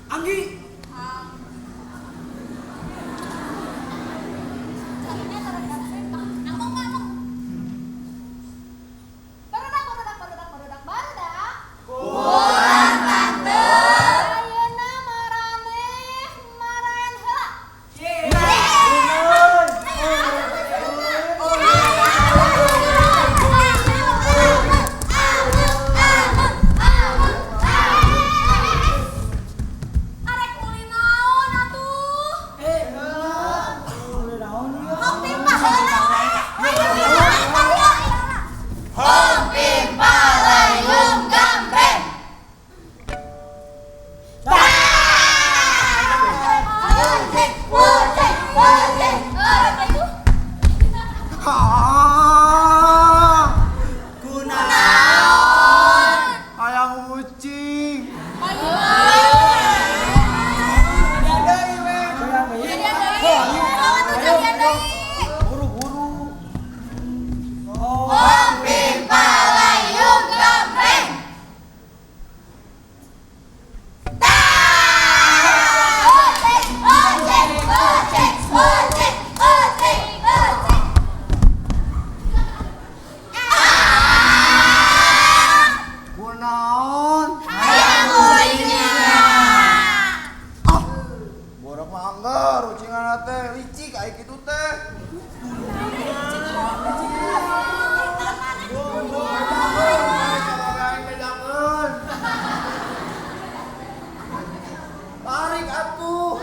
Anggi. bajingan teh licik kayak gitu teh. Tarik atuh.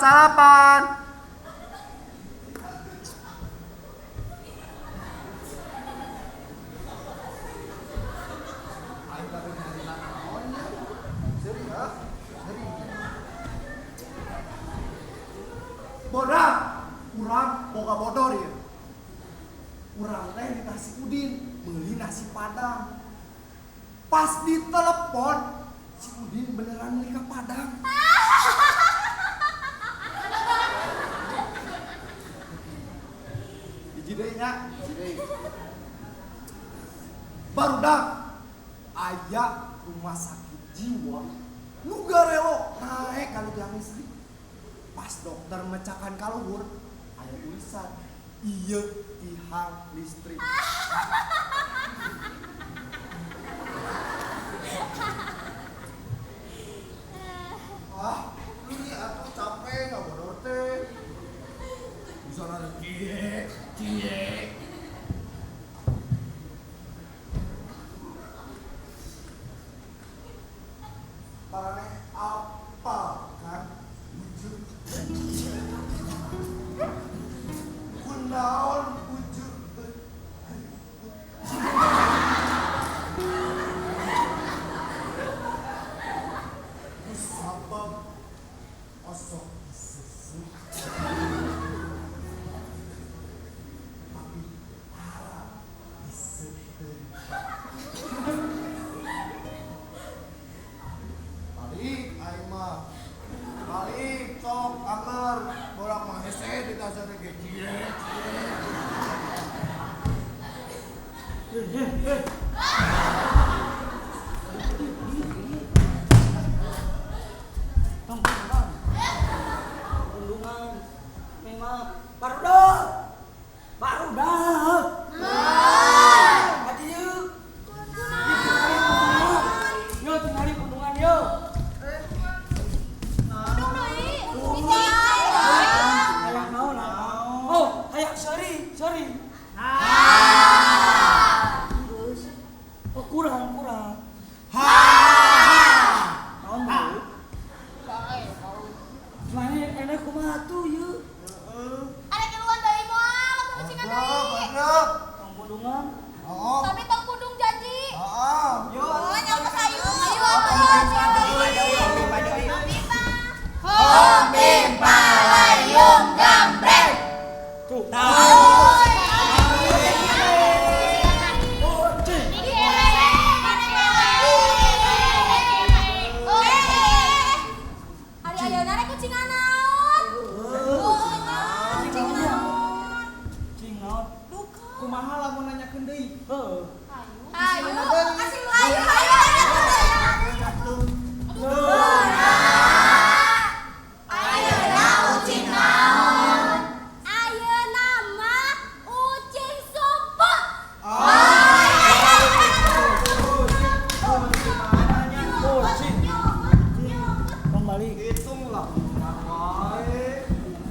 Salapan. Bodang, urang boga bodor ya. Urang teh dikasih Udin beli nasi padang. Pas ditelepon, si Udin beneran beli ke Padang. Jidenya, barudak aya rumah sakit jiwa nu garelo naik kalau yang istri. Pas dokter mecakan kaluhur aya tulisan ieu tihang listrik. Lu nih atuh capek nggak bodor teh. Bisa ada cie. Parane apa kan wujud kunaon wujud sabab osok susu balik sok anger bolak mahese di tasar ge cie. Undungan memang baru dah. Hati yuk. Yo tinggalin undungan yo. Sorry.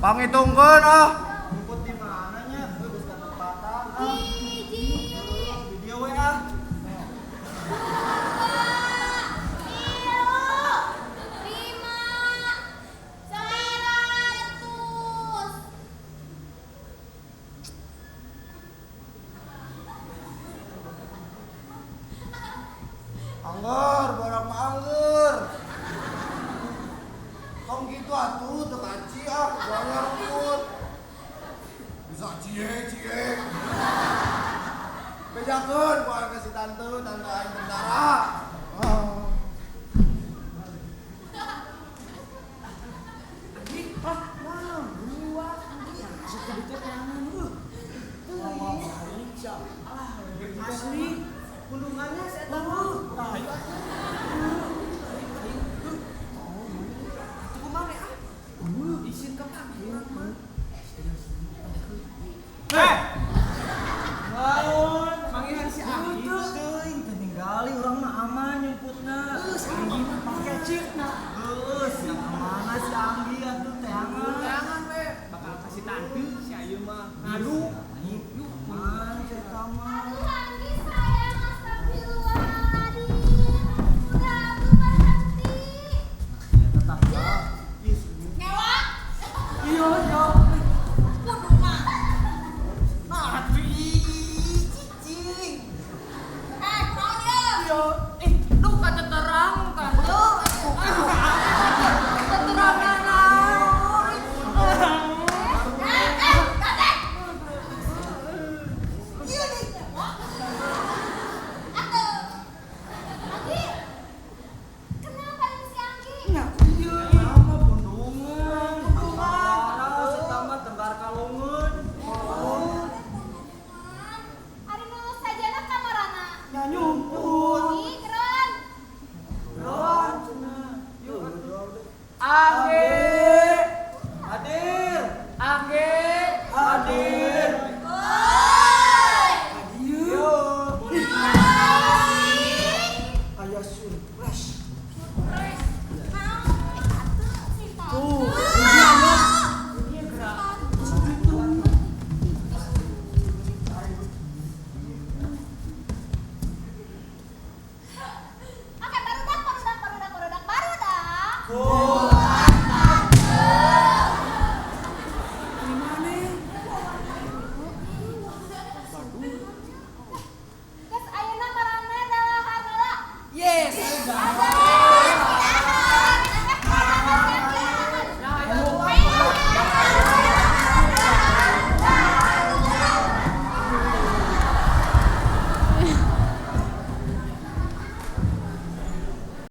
Pangitungkeun ah. Jemput di mananya? Geus ka tempatan. Hiji, Video we ah. tilu, 5, 900. Angger, barang mah angger. Tong gitu atuh teu kaci ah, bayar pun. Bisa cie. Bejakeun ku aya si tante aing tentara. Ah. Asli kulungannya saya tahu. Isin ka Naon? Panggilan si Anggi teuing tinggali urang mah aman nyemputna. Geus Anggi mah pake cipna. Geus yang mana si Anggi atuh teh angan. Jangan we. Bakal kasih tante si Ayu mah. Ngadu. Yuk, man eta mah. Aduh, Anggi sayang, astagfirullahaladzim. Udah, aku berhenti. Tetap ya. Ngewa, Iya, ya. kudu mah. Nah, cicing. Kurang dia. Lu kata terang kan. Keterangan naon. Dadek. Iya nih. Atuh. Anggi. Kenapa ini si Anggi? Nama bundungan. Tentara setama tenggar kalungan. Ari lulus saja na kamarana. Ya nyumput. Ih, keren. Ron. Yuk. Ah,